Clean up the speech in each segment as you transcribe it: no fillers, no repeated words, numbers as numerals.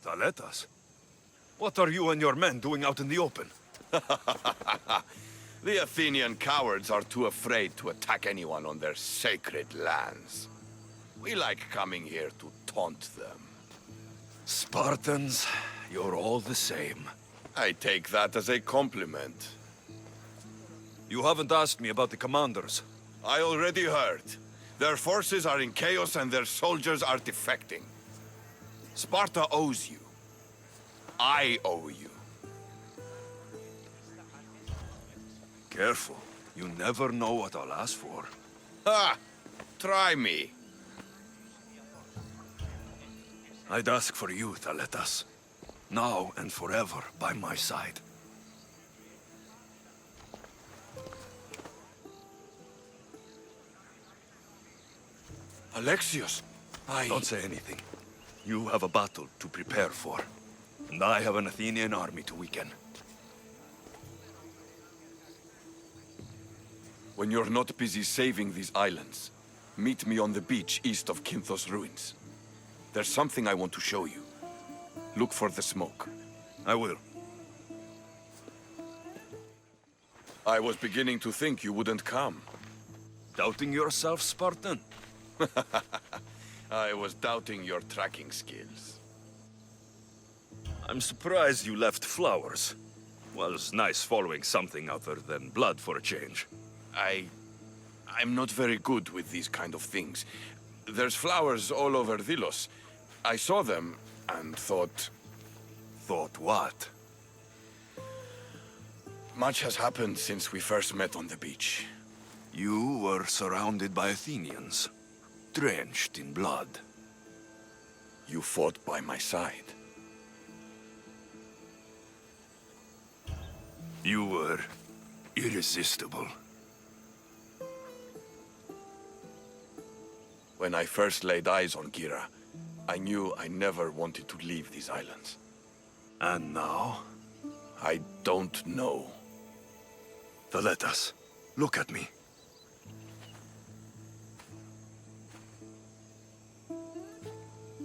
Thaletas? What are you and your men doing out in the open? The Athenian cowards are too afraid to attack anyone on their sacred lands. We like coming here to taunt them. Spartans, you're all the same. I take that as a compliment. You haven't asked me about the commanders. I already heard. Their forces are in chaos and their soldiers are defecting. Sparta owes you. I owe you. Careful. You never know what I'll ask for. Ha! Try me. I'd ask for you, Thaletas. Now and forever by my side. Alexios, Don't say anything. You have a battle to prepare for. And I have an Athenian army to weaken. When you're not busy saving these islands, meet me on the beach east of Kinthos ruins. There's something I want to show you. Look for the smoke. I will. I was beginning to think you wouldn't come. Doubting yourself, Spartan? I was doubting your tracking skills. I'm surprised you left flowers. Well, it's nice following something other than blood for a change. I'm not very good with these kind of things. There's flowers all over Delos. I saw them and thought... Thought what? Much has happened since we first met on the beach. You were surrounded by Athenians, drenched in blood. You fought by my side. You were irresistible. When I first laid eyes on Gira, I knew I never wanted to leave these islands. And now? I don't know. Thaletas, look at me.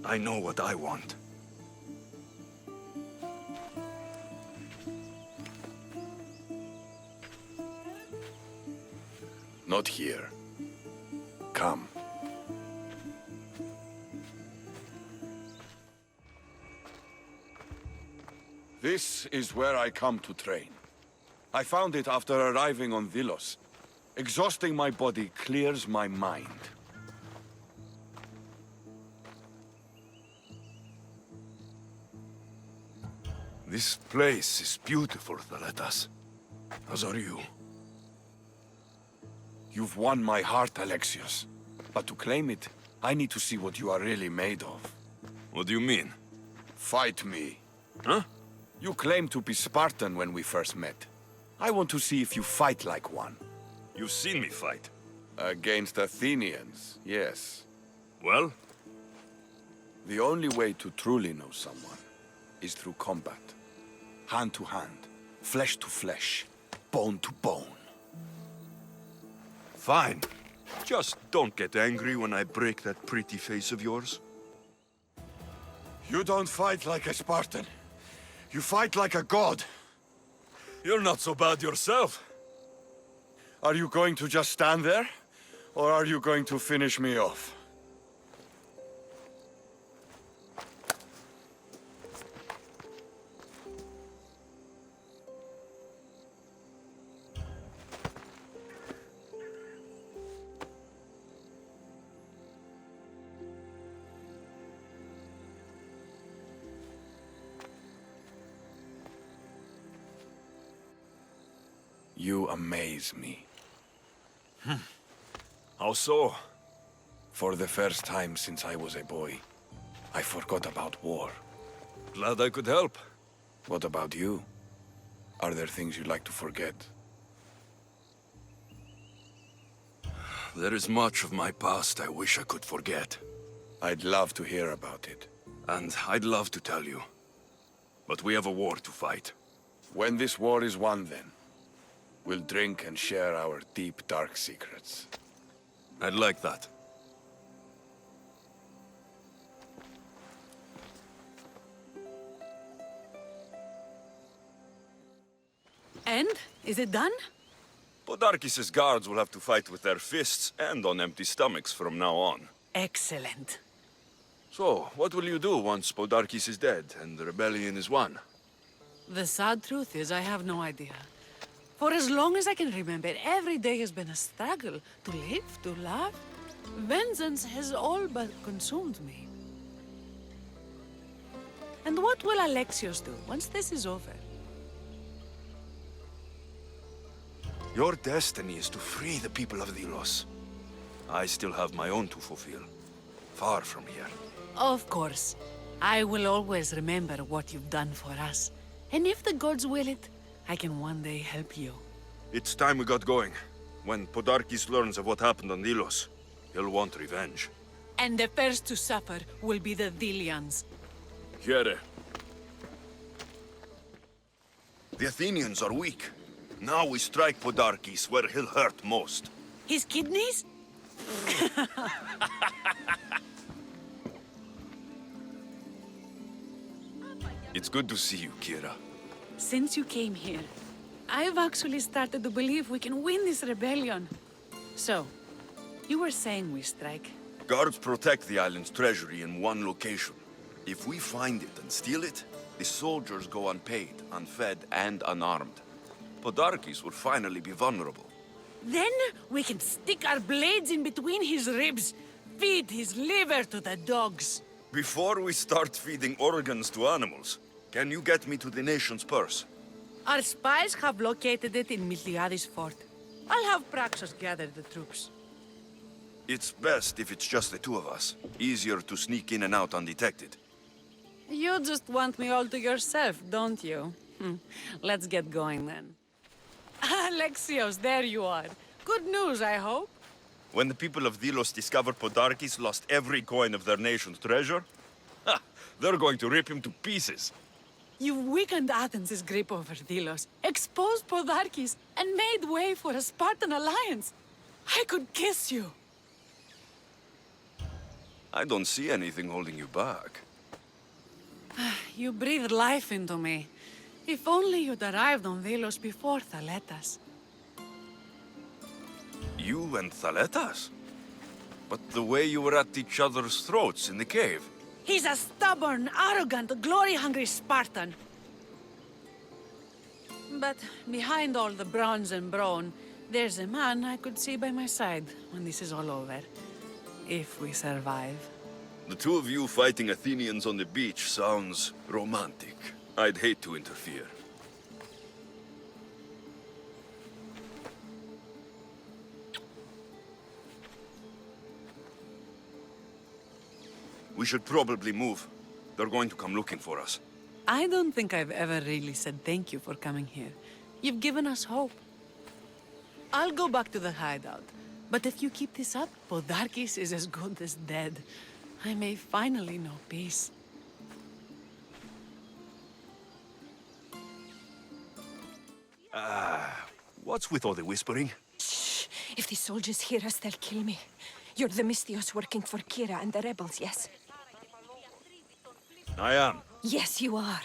I know what I want. Not here. Come. This is where I come to train. I found it after arriving on Delos. Exhausting my body clears my mind. This place is beautiful, Thaletas. As are you. You've won my heart, Alexios. But to claim it, I need to see what you are really made of. What do you mean? Fight me. Huh? You claimed to be Spartan when we first met. I want to see if you fight like one. You've seen me fight. Against Athenians, yes. Well? The only way to truly know someone is through combat. Hand to hand, flesh to flesh, bone to bone. Fine. Just don't get angry when I break that pretty face of yours. You don't fight like a Spartan. You fight like a god. You're not so bad yourself. Are you going to just stand there? Or are you going to finish me off? You amaze me. How so? For the first time since I was a boy, I forgot about war. Glad I could help. What about you? Are there things you'd like to forget? There is much of my past I wish I could forget. I'd love to hear about it. And I'd love to tell you. But we have a war to fight. When this war is won, then, we'll drink and share our deep, dark secrets. I'd like that. And? Is it done? Podarkis' guards will have to fight with their fists and on empty stomachs from now on. Excellent. So, what will you do once Podarkis is dead and the rebellion is won? The sad truth is, I have no idea. For as long as I can remember, every day has been a struggle to live, to love. Vengeance has all but consumed me. And what will Alexios do once this is over? Your destiny is to free the people of Delos. I still have my own to fulfill. Far from here. Of course. I will always remember what you've done for us. And if the gods will it, I can one day help you. It's time we got going. When Podarkis learns of what happened on Delos, he'll want revenge. And the first to suffer will be the Delians. Here. The Athenians are weak. Now we strike Podarkis where he'll hurt most. His kidneys? It's good to see you, Kira. Since you came here, I've actually started to believe we can win this rebellion. So, you were saying we strike? Guards protect the island's treasury in one location. If we find it and steal it, the soldiers go unpaid, unfed, and unarmed. Podarkis will finally be vulnerable. Then we can stick our blades in between his ribs, feed his liver to the dogs. Before we start feeding organs to animals, can you get me to the nation's purse? Our spies have located it in Miltiades fort. I'll have Praxos gather the troops. It's best if it's just the two of us. Easier to sneak in and out undetected. You just want me all to yourself, don't you? Let's get going then. Alexios, there you are. Good news, I hope. When the people of Delos discover Podarkis lost every coin of their nation's treasure, they're going to rip him to pieces. You've weakened Athens' grip over Delos, exposed Podarkis, and made way for a Spartan alliance. I could kiss you. I don't see anything holding you back. You breathe life into me. If only you'd arrived on Delos before Thaletas. You and Thaletas? But the way you were at each other's throats in the cave. He's a stubborn, arrogant, glory-hungry Spartan. But behind all the bronze and brawn, there's a man I could see by my side when this is all over. If we survive. The two of you fighting Athenians on the beach sounds romantic. I'd hate to interfere. We should probably move. They're going to come looking for us. I don't think I've ever really said thank you for coming here. You've given us hope. I'll go back to the hideout. But if you keep this up, Podarkis is as good as dead. I may finally know peace. What's with all the whispering? Shh! If the soldiers hear us, they'll kill me. You're the Mystios working for Kira and the rebels, yes? I am. Yes, you are.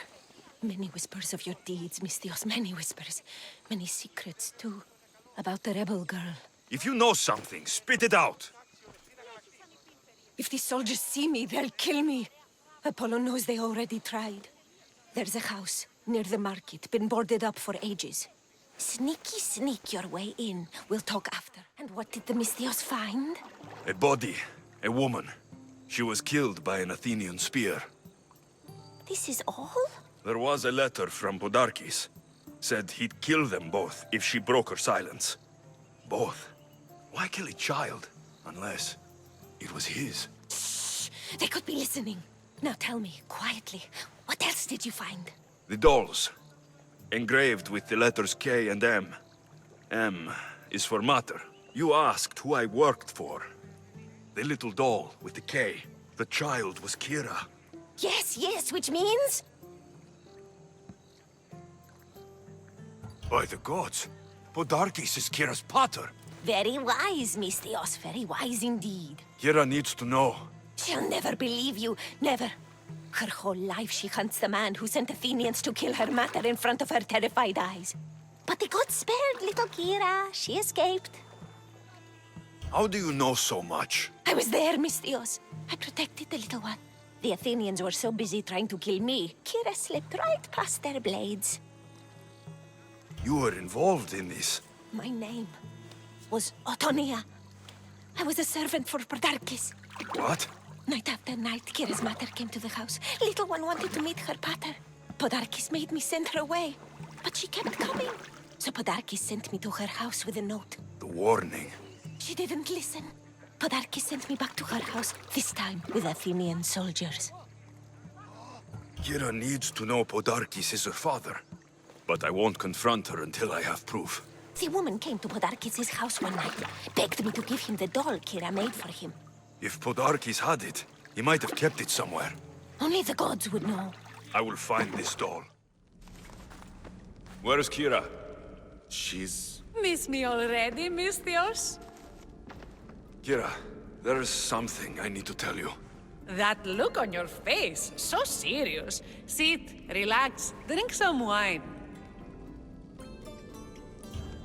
Many whispers of your deeds, Mystios, many whispers. Many secrets, too, about the rebel girl. If you know something, spit it out. If the soldiers see me, they'll kill me. Apollo knows they already tried. There's a house near the market, been boarded up for ages. Sneak your way in. We'll talk after. And what did the Mystios find? A body. A woman. She was killed by an Athenian spear. This is all? There was a letter from Podarkis. Said he'd kill them both if she broke her silence. Both. Why kill a child? Unless it was his. Shh! They could be listening. Now tell me, quietly, what else did you find? The dolls. Engraved with the letters K and M. M is for Mater. You asked who I worked for. The little doll with the K. The child was Kira. Yes, which means? By the gods, Podarkis is Kira's pater. Very wise, Mystios, very wise indeed. Kira needs to know. She'll never believe you, never. Her whole life she hunts the man who sent Athenians to kill her mater in front of her terrified eyes. But the gods spared little Kira. She escaped. How do you know so much? I was there, Mystios. I protected the little one. The Athenians were so busy trying to kill me, Kira slipped right past their blades. You were involved in this. My name was Otonia. I was a servant for Podarkis. What? Night after night, Kira's mother came to the house. Little one wanted to meet her pater. Podarkis made me send her away, but she kept coming. So Podarkis sent me to her house with a note. The warning. She didn't listen. Podarkis sent me back to her house, this time with Athenian soldiers. Kira needs to know Podarkis is her father. But I won't confront her until I have proof. The woman came to Podarkis' house one night, begged me to give him the doll Kira made for him. If Podarkis had it, he might have kept it somewhere. Only the gods would know. I will find this doll. Where's Kira? She's... Miss me already, Mystios? Kira, there is something I need to tell you. That look on your face, so serious. Sit, relax, drink some wine.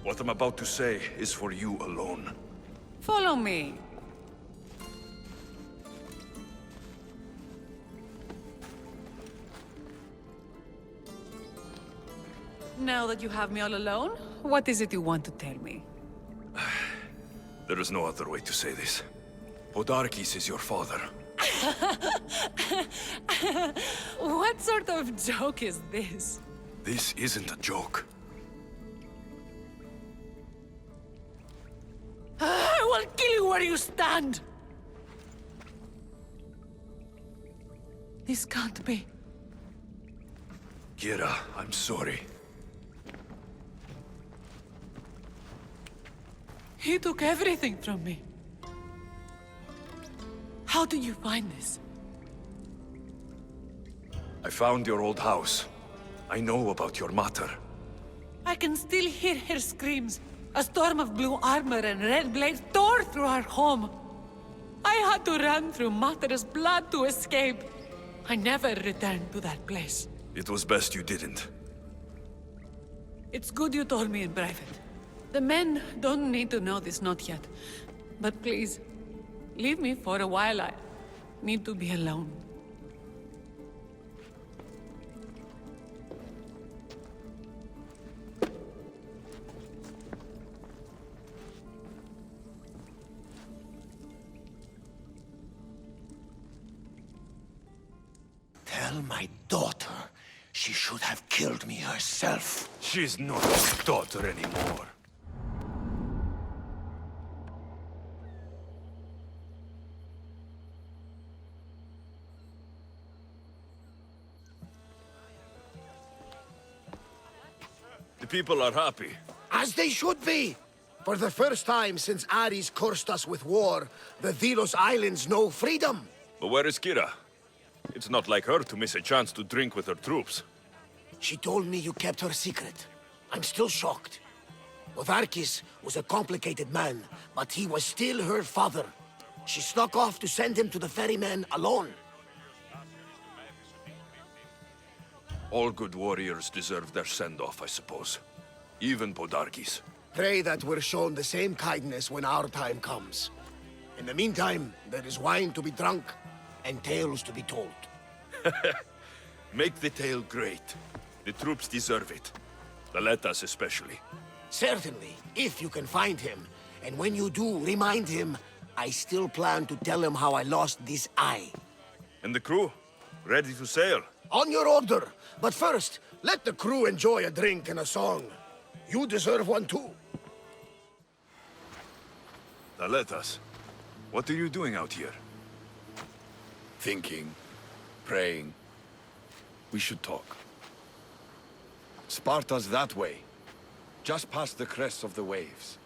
What I'm about to say is for you alone. Follow me. Now that you have me all alone, what is it you want to tell me? There is no other way to say this. Podarkis is your father. What sort of joke is this? This isn't a joke. I will kill you where you stand! This can't be. Kira, I'm sorry. He took everything from me. How did you find this? I found your old house. I know about your mater. I can still hear her screams. A storm of blue armor and red blades tore through our home. I had to run through Mater's blood to escape. I never returned to that place. It was best you didn't. It's good you told me in private. The men don't need to know this, not yet. But please, leave me for a while. I need to be alone. Tell my daughter she should have killed me herself. She's not your daughter anymore. The people are happy. As they should be. For the first time since Ares cursed us with war, the Delos Islands know freedom. But where is Kira? It's not like her to miss a chance to drink with her troops. She told me you kept her secret. I'm still shocked. Podarkis was a complicated man, but he was still her father. She snuck off to send him to the ferryman alone. All good warriors deserve their send-off, I suppose. Even Podarkis. Pray that we're shown the same kindness when our time comes. In the meantime, there is wine to be drunk and tales to be told. Make the tale great. The troops deserve it. The Letas especially. Certainly, if you can find him. And when you do, remind him, I still plan to tell him how I lost this eye. And the crew? Ready to sail? On your order. But first, let the crew enjoy a drink and a song. You deserve one too. The Letas. What are you doing out here? Thinking, praying. We should talk. Sparta's that way, just past the crests of the waves.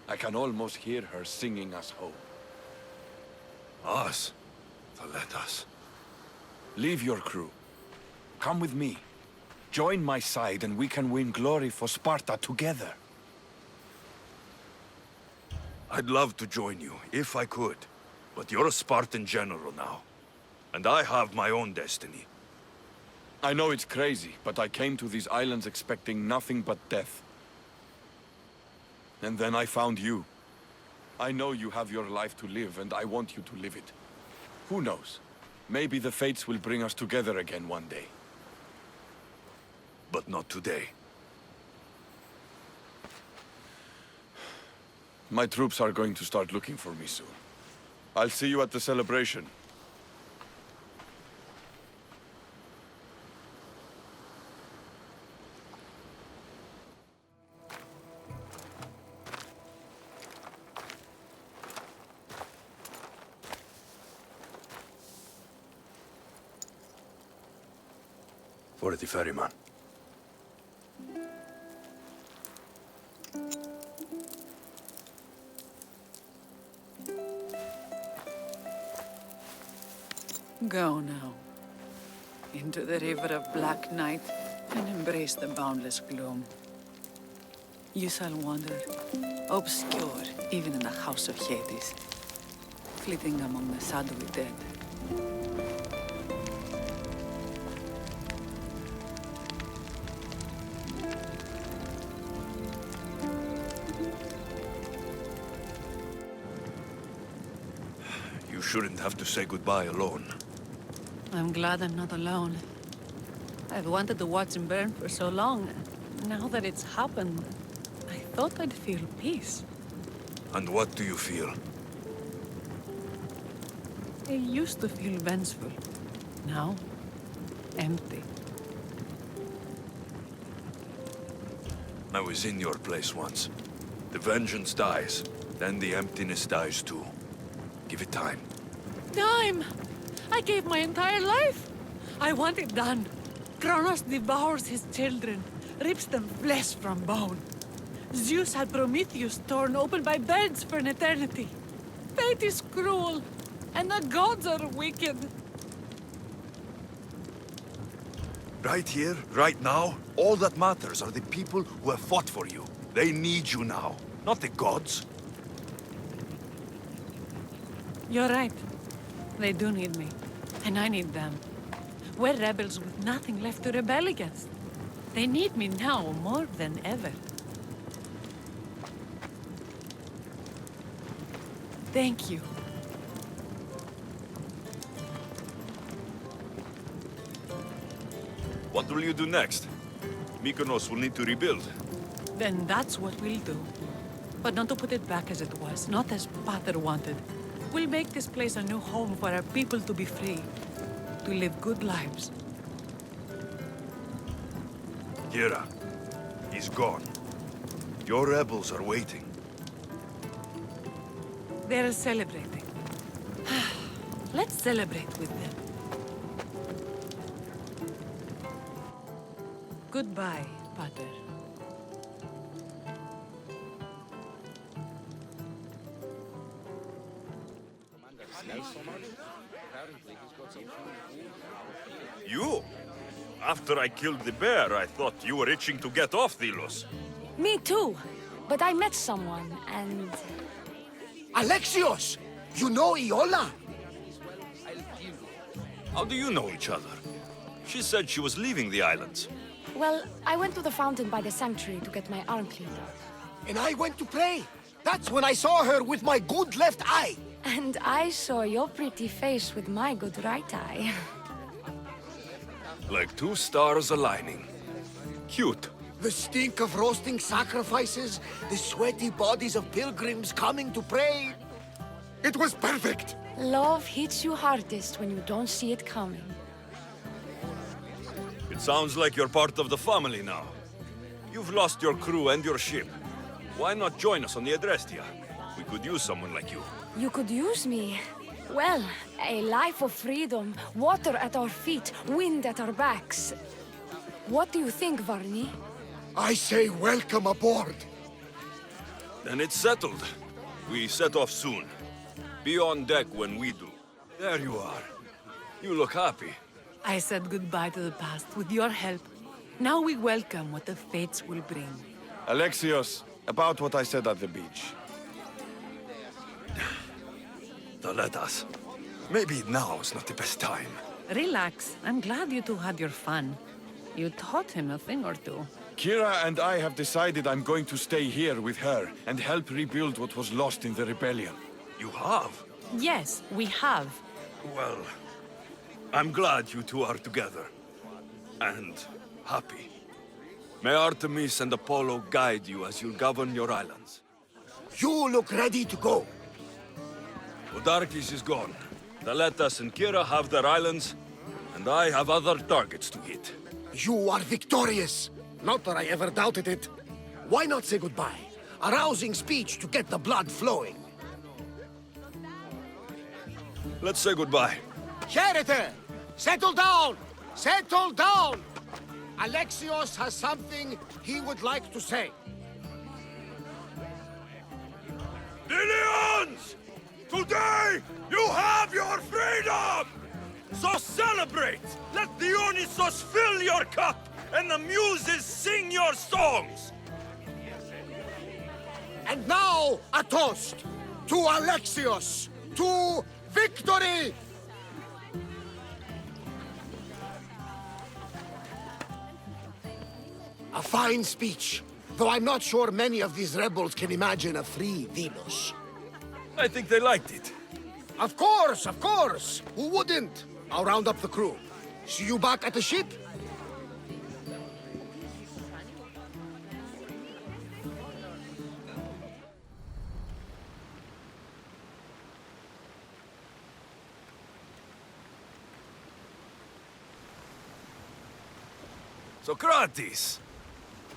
I can almost hear her singing us home. Us? The Letas. Leave your crew. Come with me. Join my side and we can win glory for Sparta together. I'd love to join you, if I could. But you're a Spartan general now. And I have my own destiny. I know it's crazy, but I came to these islands expecting nothing but death. And then I found you. I know you have your life to live, and I want you to live it. Who knows? Maybe the fates will bring us together again one day. But not today. My troops are going to start looking for me soon. I'll see you at the celebration. For the ferryman. Go now. Into the river of black night and embrace the boundless gloom. You shall wander, obscure even in the house of Hades, flitting among the shadowy dead. You shouldn't have to say goodbye alone. I'm glad I'm not alone. I've wanted to watch him burn for so long. Now that it's happened, I thought I'd feel peace. And what do you feel? I used to feel vengeful. Now, empty. I was in your place once. The vengeance dies, then the emptiness dies too. Give it time. Time! I gave my entire life! I want it done. Kronos devours his children, rips them flesh from bone. Zeus had Prometheus torn open by birds for an eternity. Fate is cruel, and the gods are wicked. Right here, right now, all that matters are the people who have fought for you. They need you now, not the gods. You're right. They do need me, and I need them. We're rebels with nothing left to rebel against. They need me now more than ever. Thank you. What will you do next? Mykonos will need to rebuild. Then that's what we'll do. But not to put it back as it was, not as Pater wanted. We'll make this place a new home for our people to be free, to live good lives. Kira, he's gone. Your rebels are waiting. They're celebrating. Let's celebrate with them. Goodbye, Pater. You? After I killed the bear, I thought you were itching to get off Delos. Me too. But I met someone, and... Alexios! You know Iola? How do you know each other? She said she was leaving the islands. Well, I went to the fountain by the sanctuary to get my arm cleaned up. And I went to pray. That's when I saw her with my good left eye. And I saw your pretty face with my good right eye. Like two stars aligning. Cute. The stink of roasting sacrifices, the sweaty bodies of pilgrims coming to pray. It was perfect. Love hits you hardest when you don't see it coming. It sounds like you're part of the family now. You've lost your crew and your ship. Why not join us on the Adrestia? We could use someone like you. You could use me. Well, a life of freedom, water at our feet, wind at our backs. What do you think, Varni? I say welcome aboard. Then it's settled. We set off soon. Be on deck when we do. There you are. You look happy. I said goodbye to the past with your help. Now we welcome what the fates will bring. Alexios, about what I said at the beach. Let us. Maybe now is not the best time. Relax. I'm glad you two had your fun. You taught him a thing or two. Kira and I have decided I'm going to stay here with her and help rebuild what was lost in the rebellion. You have? Yes, we have. Well, I'm glad you two are together. And happy. May Artemis and Apollo guide you as you govern your islands. You look ready to go. Odarkis is gone. Thaletas and Kira have their islands, and I have other targets to hit. You are victorious. Not that I ever doubted it. Why not say goodbye? A rousing speech to get the blood flowing. Let's say goodbye. Charity! Settle down! Settle down! Alexios has something he would like to say. Delians! Today, you have your freedom! So celebrate! Let Dionysos fill your cup, and the muses sing your songs! And now, a toast to Alexios, to victory! A fine speech, though I'm not sure many of these rebels can imagine a free Delos. I think they liked it. Of course, of course! Who wouldn't? I'll round up the crew. See you back at the ship? Socrates!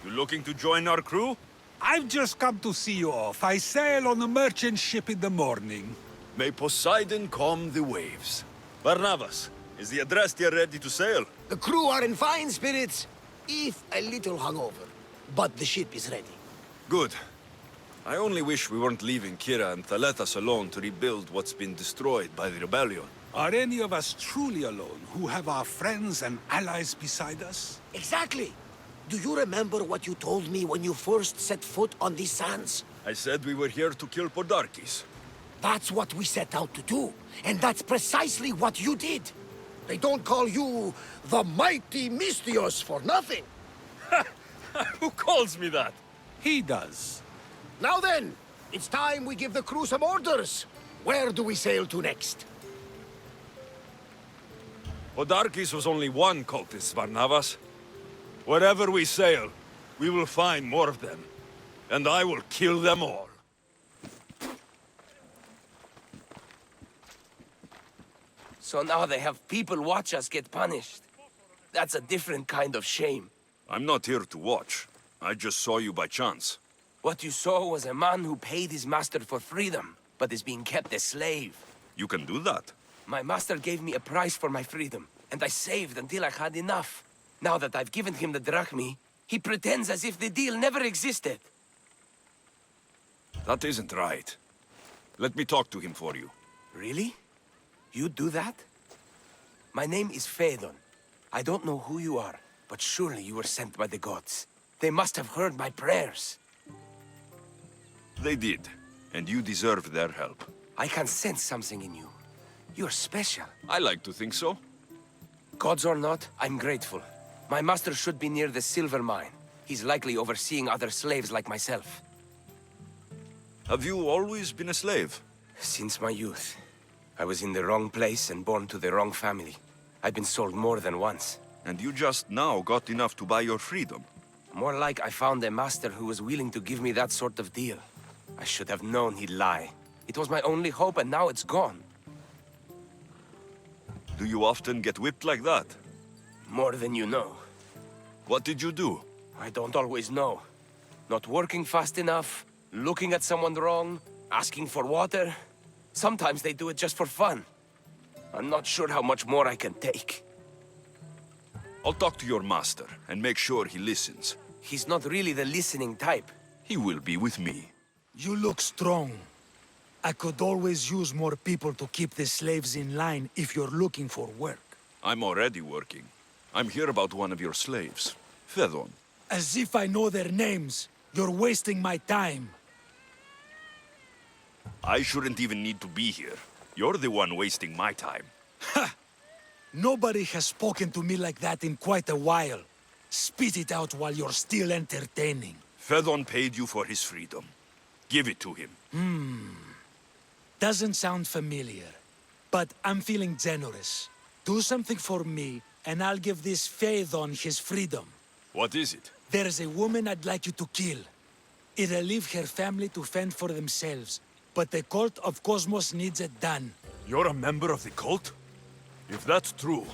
You looking to join our crew? I've just come to see you off. I sail on a merchant ship in the morning. May Poseidon calm the waves. Barnabas, is the Adrestia ready to sail? The crew are in fine spirits, if a little hungover. But the ship is ready. Good. I only wish we weren't leaving Kira and Thaletas alone to rebuild what's been destroyed by the rebellion. Are any of us truly alone, who have our friends and allies beside us? Exactly! Do you remember what you told me when you first set foot on these sands? I said we were here to kill Podarkis. That's what we set out to do, and that's precisely what you did. They don't call you the mighty Mystios for nothing. Who calls me that? He does. Now then, it's time we give the crew some orders. Where do we sail to next? Podarkis was only one cultist, Barnabas. Wherever we sail, we will find more of them. And I will kill them all. So now they have people watch us get punished. That's a different kind of shame. I'm not here to watch. I just saw you by chance. What you saw was a man who paid his master for freedom, but is being kept a slave. You can do that. My master gave me a price for my freedom, and I saved until I had enough. Now that I've given him the drachmi, he pretends as if the deal never existed. That isn't right. Let me talk to him for you. Really? You do that? My name is Phaedon. I don't know who you are, but surely you were sent by the gods. They must have heard my prayers. They did, and you deserve their help. I can sense something in you. You're special. I like to think so. Gods or not, I'm grateful. My master should be near the silver mine. He's likely overseeing other slaves like myself. Have you always been a slave? Since my youth. I was in the wrong place and born to the wrong family. I've been sold more than once. And you just now got enough to buy your freedom. More like I found a master who was willing to give me that sort of deal. I should have known he'd lie. It was my only hope, and now it's gone. Do you often get whipped like that? More than you know. What did you do? I don't always know. Not working fast enough, looking at someone wrong, asking for water. Sometimes they do it just for fun. I'm not sure how much more I can take. I'll talk to your master and make sure he listens. He's not really the listening type. He will be with me. You look strong. I could always use more people to keep the slaves in line if you're looking for work. I'm already working. I'm here about one of your slaves, Phaedon. As if I know their names. You're wasting my time. I shouldn't even need to be here. You're the one wasting my time. Nobody has spoken to me like that in quite a while. Spit it out while you're still entertaining. Fedon paid you for his freedom. Give it to him. Doesn't sound familiar, but I'm feeling generous. Do something for me, and I'll give this Phaethon his freedom. What is it? There's a woman I'd like you to kill. It'll leave her family to fend for themselves, but the cult of Cosmos needs it done. You're a member of the cult? If that's true,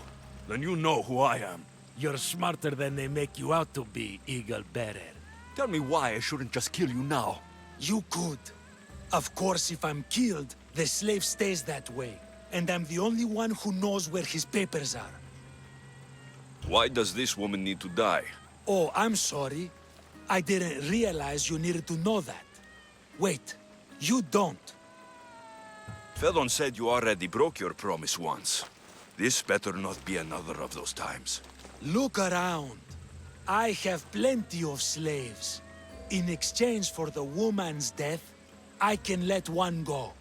then you know who I am. You're smarter than they make you out to be, Eagle Bearer. Tell me why I shouldn't just kill you now. You could. Of course, if I'm killed, the slave stays that way, and I'm the only one who knows where his papers are. Why does this woman need to die? Oh, I'm sorry. I didn't realize you needed to know that. Wait, you don't. Fedon said you already broke your promise once. This better not be another of those times. Look around. I have plenty of slaves. In exchange for the woman's death, I can let one go.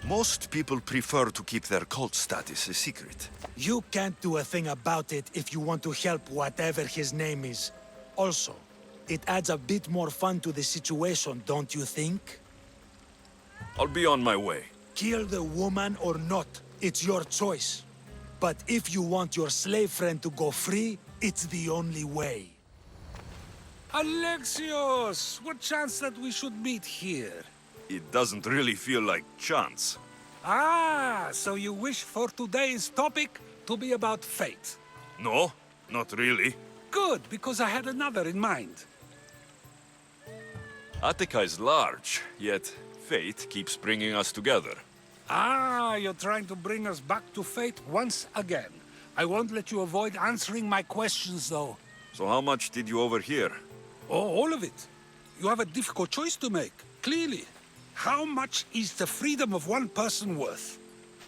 Most people prefer to keep their cult status a secret. You can't do a thing about it if you want to help whatever his name is. Also, it adds a bit more fun to the situation, don't you think? I'll be on my way. Kill the woman or not, it's your choice. But if you want your slave friend to go free, it's the only way. Alexios! What chance that we should meet here? It doesn't really feel like chance. Ah, so you wish for today's topic to be about fate. No, not really. Good, because I had another in mind. Attica is large, yet fate keeps bringing us together. Ah, you're trying to bring us back to fate once again. I won't let you avoid answering my questions, though. So how much did you overhear? Oh, all of it. You have a difficult choice to make, clearly. How much is the freedom of one person worth?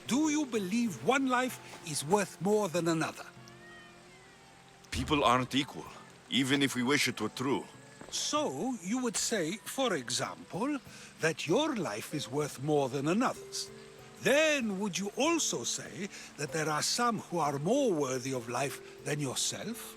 Do you believe one life is worth more than another? People aren't equal, even if we wish it were true. So, you would say, for example, that your life is worth more than another's. Then, would you also say that there are some who are more worthy of life than yourself?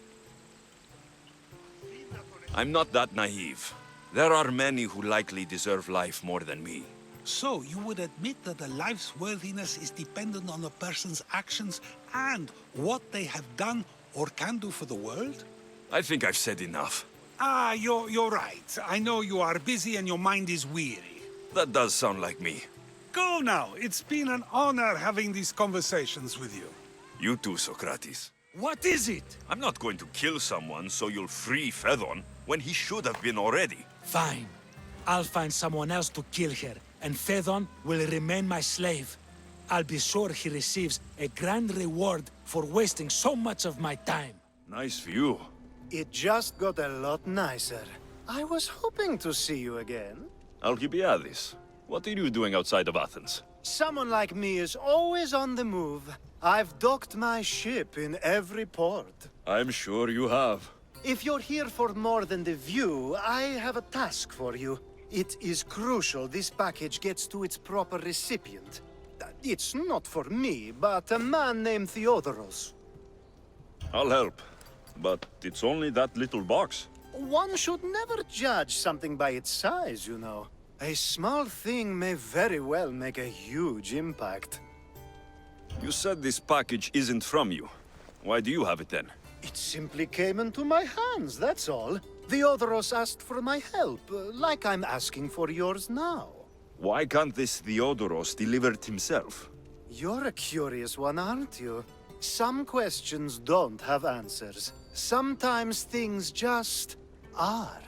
I'm not that naive. There are many who likely deserve life more than me. So, you would admit that a life's worthiness is dependent on a person's actions and what they have done or can do for the world? I think I've said enough. Ah, you're right. I know you are busy and your mind is weary. That does sound like me. Go now. It's been an honor having these conversations with you. You too, Socrates. What is it? I'm not going to kill someone so you'll free Phaethon when he should have been already. Fine. I'll find someone else to kill her, and Phaethon will remain my slave. I'll be sure he receives a grand reward for wasting so much of my time. Nice view. It just got a lot nicer. I was hoping to see you again. Alcibiades, what are you doing outside of Athens? Someone like me is always on the move. I've docked my ship in every port. I'm sure you have. If you're here for more than the view, I have a task for you. It is crucial this package gets to its proper recipient. It's not for me, but a man named Theodoros. I'll help. But it's only that little box. One should never judge something by its size, you know. A small thing may very well make a huge impact. You said this package isn't from you. Why do you have it then? It simply came into my hands, that's all. Theodoros asked for my help, like I'm asking for yours now. Why can't this Theodoros deliver it himself? You're a curious one, aren't you? Some questions don't have answers. Sometimes things just are.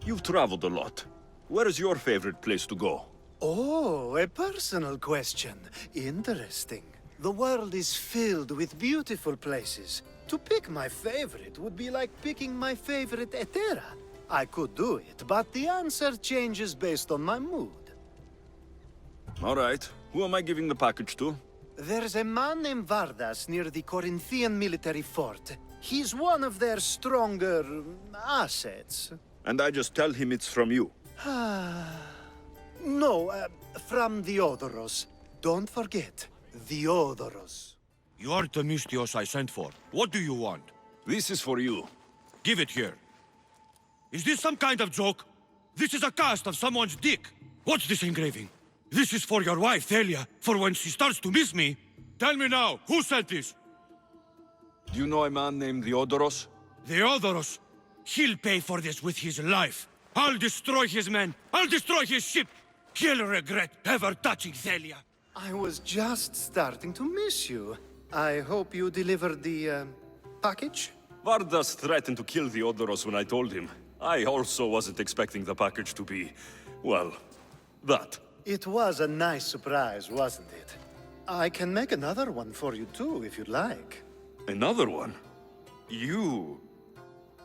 You've traveled a lot. Where is your favorite place to go? Oh, a personal question. Interesting. The world is filled with beautiful places. To pick my favorite would be like picking my favorite Etera. I could do it, but the answer changes based on my mood. All right. Who am I giving the package to? There's a man named Vardas near the Corinthian military fort. He's one of their stronger assets. And I just tell him it's from you. No, from Theodoros. Don't forget, Theodoros. You are the Mystios I sent for. What do you want? This is for you. Give it here. Is this some kind of joke? This is a cast of someone's dick. What's this engraving? This is for your wife, Thalia, for when she starts to miss me. Tell me now, who sent this? Do you know a man named Theodoros? Theodoros? He'll pay for this with his life. I'll destroy his men. I'll destroy his ship. He'll regret ever touching Thalia. I was just starting to miss you. I hope you delivered the, package? Vardas threatened to kill Theodoros when I told him. I also wasn't expecting the package to be, well, that. It was a nice surprise, wasn't it? I can make another one for you too, if you'd like. Another one? You...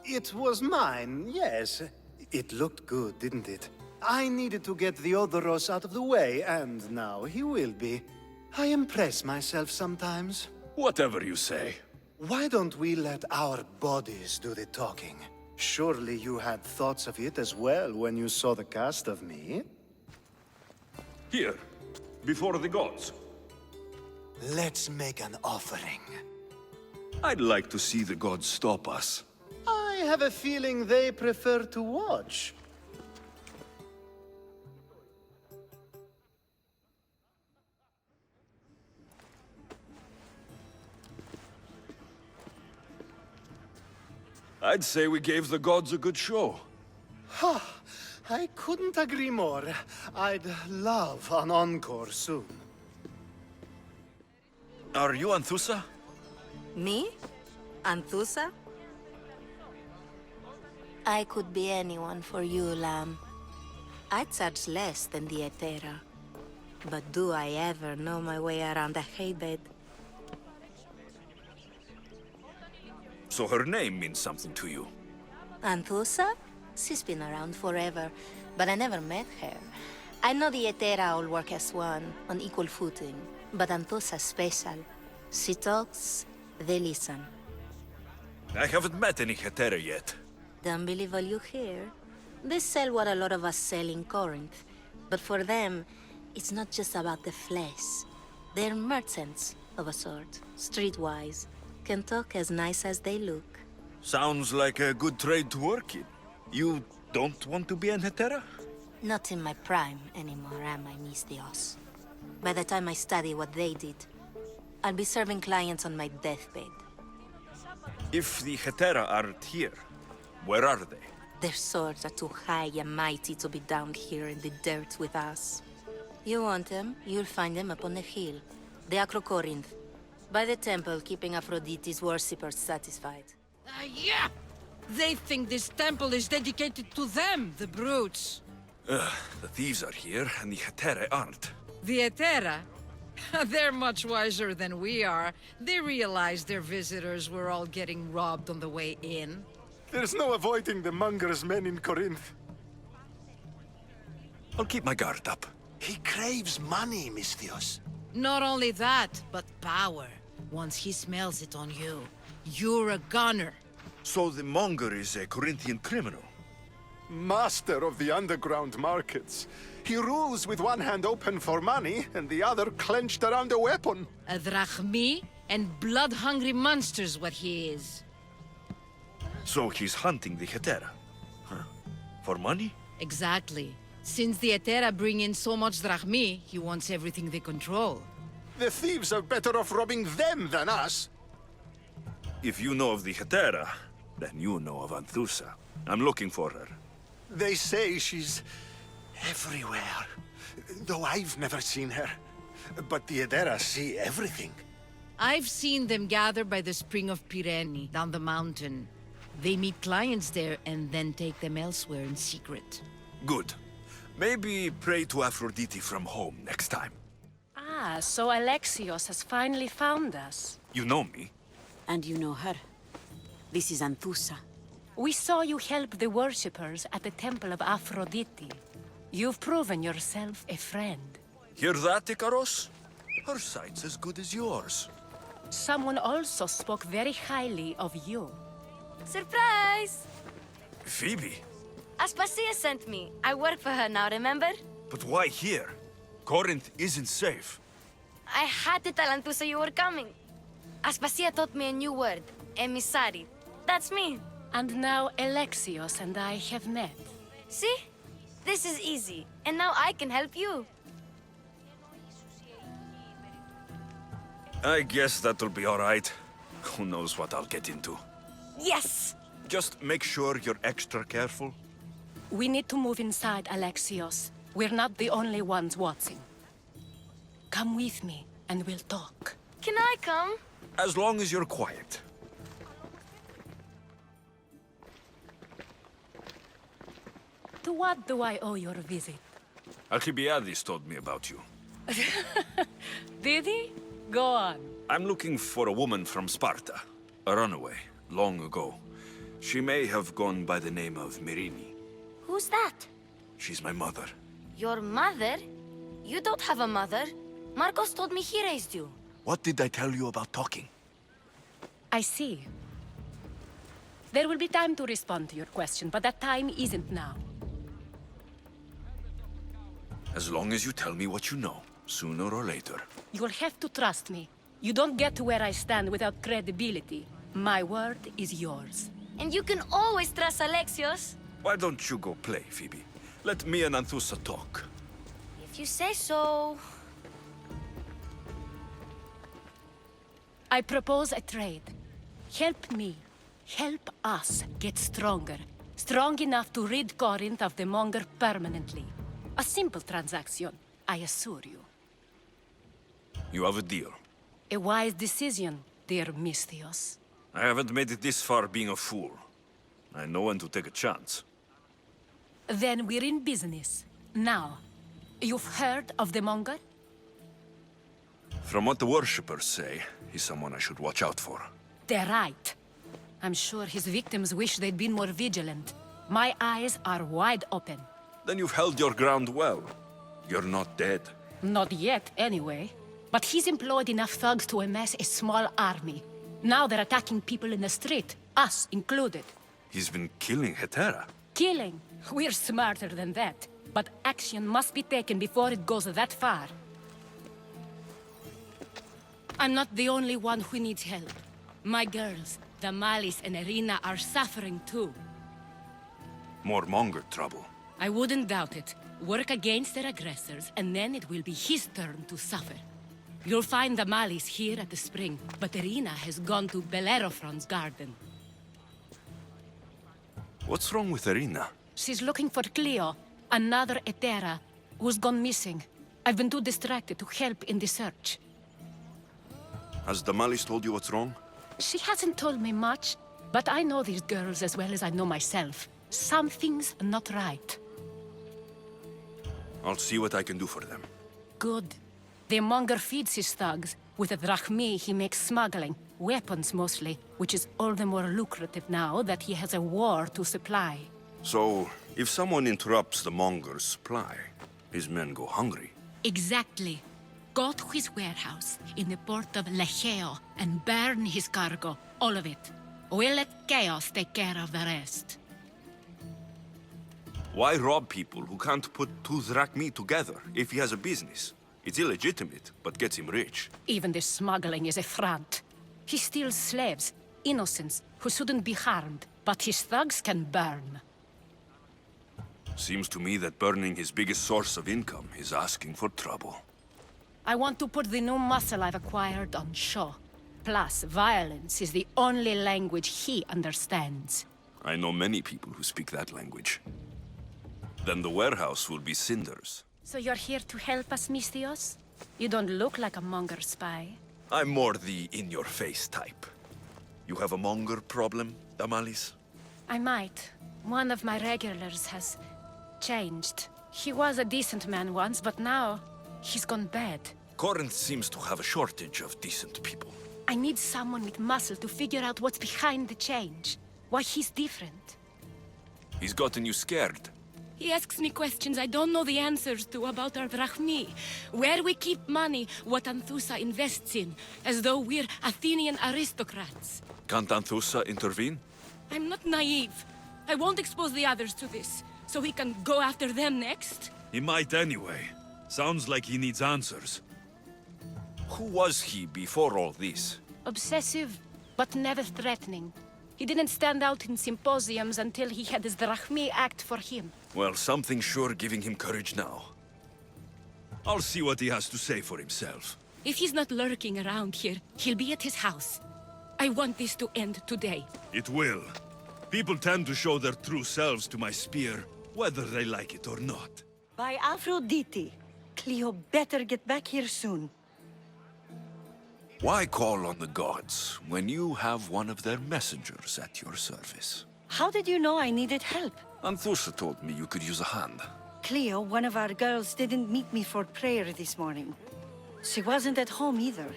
It was mine, yes. It looked good, didn't it? I needed to get Theodoros out of the way, and now he will be. I impress myself sometimes. Whatever you say. Why don't we let our bodies do the talking? Surely you had thoughts of it as well when you saw the cast of me? Here, before the gods. Let's make an offering. I'd like to see the gods stop us. I have a feeling they prefer to watch. I'd say we gave the gods a good show. Ha! I couldn't agree more. I'd love an encore soon. Are you Anthusa? Me? Anthusa? I could be anyone for you, Lamb. I charge less than the Etera. But do I ever know my way around a haybed? So her name means something to you. Anthusa? She's been around forever, but I never met her. I know the Etera all work as one, on equal footing. But Anthusa's special. She talks, they listen. I haven't met any Hetera yet. Don't believe all you hear. They sell what a lot of us sell in Corinth. But for them, it's not just about the flesh. They're merchants, of a sort, streetwise. Can talk as nice as they look. Sounds like a good trade to work in. You don't want to be an Hetera? Not in my prime anymore, am I, Mystios? By the time I study what they did, I'll be serving clients on my deathbed. If the Hetera aren't here, where are they? Their swords are too high and mighty to be down here in the dirt with us. You want them, you'll find them up on the hill. The Acro Corinth. By the temple, keeping Aphrodite's worshippers satisfied. Yeah! They think this temple is dedicated to them, the brutes. The thieves are here, and the Hetera aren't. The Etera? They're much wiser than we are. They realized their visitors were all getting robbed on the way in. There's no avoiding the monger's men in Corinth. I'll keep my guard up. He craves money, Mystios. Not only that, but power. Once he smells it on you, you're a gunner. So the monger is a Corinthian criminal? Master of the underground markets. He rules with one hand open for money and the other clenched around a weapon. A drachmi and blood-hungry monster's what he is. So he's hunting the Hetera? Huh. For money? Exactly. Since the Etera bring in so much drachmi, he wants everything they control. The thieves are better off robbing them than us. If you know of the Hetera, then you know of Anthusa. I'm looking for her. They say she's everywhere, though I've never seen her. But the Edera see everything. I've seen them gather by the spring of Pirene, down the mountain. They meet clients there and then take them elsewhere in secret. Good. Maybe pray to Aphrodite from home next time. Ah, so Alexios has finally found us. You know me. And you know her. This is Anthusa. We saw you help the worshippers at the temple of Aphrodite. You've proven yourself a friend. Hear that, Ikaros? Her sight's as good as yours. Someone also spoke very highly of you. Surprise! Phoebe? Aspasia sent me. I work for her now, remember? But why here? Corinth isn't safe. I had to tell Anthusa you were coming. Aspasia taught me a new word. Emissary. That's me. And now Alexios and I have met. See? This is easy. And now I can help you. I guess that'll be all right. Who knows what I'll get into. Yes! Just make sure you're extra careful. We need to move inside, Alexios. We're not the only ones watching. Come with me, and we'll talk. Can I come? As long as you're quiet. To what do I owe your visit? Alcibiades told me about you. Did he? Go on. I'm looking for a woman from Sparta. A runaway, long ago. She may have gone by the name of Myrrine. Who's that? She's my mother. Your mother? You don't have a mother. Marcos told me he raised you. What did I tell you about talking? I see. There will be time to respond to your question, but that time isn't now. As long as you tell me what you know, sooner or later. You'll have to trust me. You don't get to where I stand without credibility. My word is yours. And you can always trust Alexios. Why don't you go play, Phoebe? Let me and Anthusa talk. If you say so. I propose a trade. Help me. Help us get stronger. Strong enough to rid Corinth of the Monger permanently. A simple transaction, I assure you. You have a deal. A wise decision, dear Misthios. I haven't made it this far being a fool. I know when to take a chance. Then we're in business. Now, you've heard of the Monger? From what the worshippers say, he's someone I should watch out for. They're right. I'm sure his victims wish they'd been more vigilant. My eyes are wide open. Then you've held your ground well. You're not dead. Not yet, anyway. But he's employed enough thugs to amass a small army. Now they're attacking people in the street, us included. He's been killing Hetera. Killing? We're smarter than that. But action must be taken before it goes that far. I'm not the only one who needs help. My girls, Damalis and Irina, are suffering too. More Monger trouble. I wouldn't doubt it. Work against their aggressors, and then it will be his turn to suffer. You'll find Damalis here at the spring, but Irina has gone to Bellerophon's garden. What's wrong with Irina? She's looking for Cleo, another Hetera, who's gone missing. I've been too distracted to help in the search. Has Damalis told you what's wrong? She hasn't told me much, but I know these girls as well as I know myself. Something's not right. I'll see what I can do for them. Good. The Monger feeds his thugs. With a drachmi, he makes smuggling. Weapons, mostly. Which is all the more lucrative now that he has a war to supply. So, if someone interrupts the Monger's supply, his men go hungry. Exactly. Go to his warehouse in the port of Lecheo and burn his cargo. All of it. We'll let chaos take care of the rest. Why rob people who can't put two drachmi together if he has a business? It's illegitimate, but gets him rich. Even the smuggling is a front. He steals slaves, innocents, who shouldn't be harmed, but his thugs can burn. Seems to me that burning his biggest source of income is asking for trouble. I want to put the new muscle I've acquired on show. Plus, violence is the only language he understands. I know many people who speak that language. Then the warehouse will be cinders. So you're here to help us, Misthios? You don't look like a Monger spy. I'm more the in-your-face type. You have a Monger problem, Damalis? I might. One of my regulars has changed. He was a decent man once, but now he's gone bad. Corinth seems to have a shortage of decent people. I need someone with muscle to figure out what's behind the change. Why he's different. He's gotten you scared. He asks me questions I don't know the answers to about our drachmi. Where we keep money, what Anthusa invests in. As though we're Athenian aristocrats. Can't Anthusa intervene? I'm not naive. I won't expose the others to this. So he can go after them next? He might anyway. Sounds like he needs answers. Who was he before all this? Obsessive, but never threatening. He didn't stand out in symposiums until he had his Drachmi act for him. Well, something's sure giving him courage now. I'll see what he has to say for himself. If he's not lurking around here, he'll be at his house. I want this to end today. It will. People tend to show their true selves to my spear, whether they like it or not. By Aphrodite, Cleo better get back here soon. Why call on the gods when you have one of their messengers at your service? How did you know I needed help? Anthusa told me you could use a hand. Cleo, one of our girls, didn't meet me for prayer this morning. She wasn't at home either.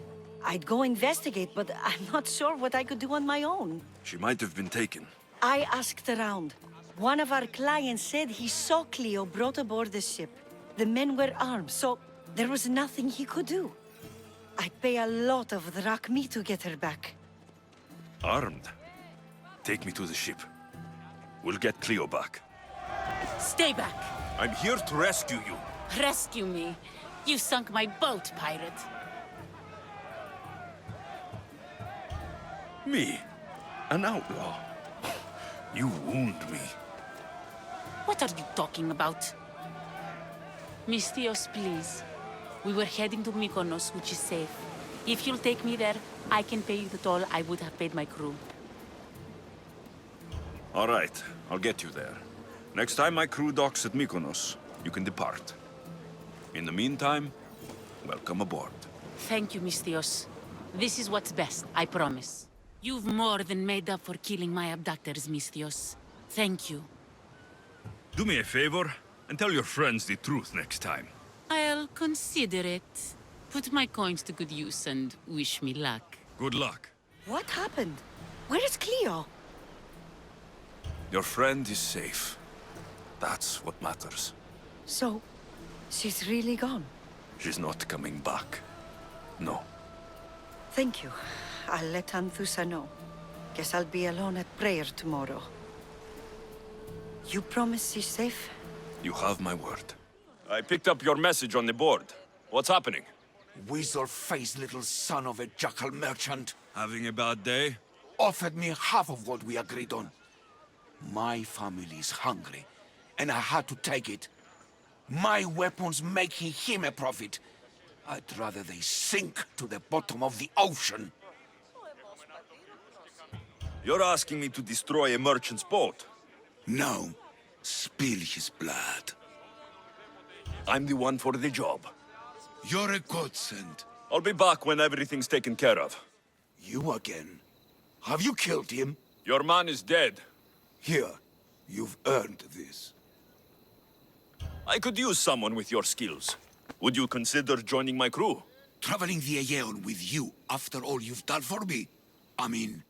I'd go investigate, but I'm not sure what I could do on my own. She might have been taken. I asked around. One of our clients said he saw Cleo brought aboard the ship. The men were armed, so there was nothing he could do. I'd pay a lot of drachmi to get her back. Armed? Take me to the ship. We'll get Cleo back. Stay back. I'm here to rescue you. Rescue me. You sunk my boat, pirate. Me? An outlaw? You wound me. What are you talking about? Mystios, please. We were heading to Mykonos, which is safe. If you'll take me there, I can pay you the toll I would have paid my crew. All right, I'll get you there. Next time my crew docks at Mykonos, you can depart. In the meantime, welcome aboard. Thank you, Mystios. This is what's best, I promise. You've more than made up for killing my abductors, Mystios. Thank you. Do me a favor, and tell your friends the truth next time. I'll consider it. Put my coins to good use and wish me luck. Good luck. What happened? Where is Cleo? Your friend is safe. That's what matters. So, she's really gone? She's not coming back. No. Thank you. I'll let Anthusa know. Guess I'll be alone at prayer tomorrow. You promise she's safe? You have my word. I picked up your message on the board. What's happening? Weasel-faced little son of a jackal merchant. Having a bad day? Offered me half of what we agreed on. My family's hungry, and I had to take it. My weapons making him a profit. I'd rather they sink to the bottom of the ocean. You're asking me to destroy a merchant's boat? No. Spill his blood. I'm the one for the job. You're a godsend. I'll be back when everything's taken care of. You again? Have you killed him? Your man is dead. Here, you've earned this. I could use someone with your skills. Would you consider joining my crew? Traveling the Aegean with you after all you've done for me? I mean,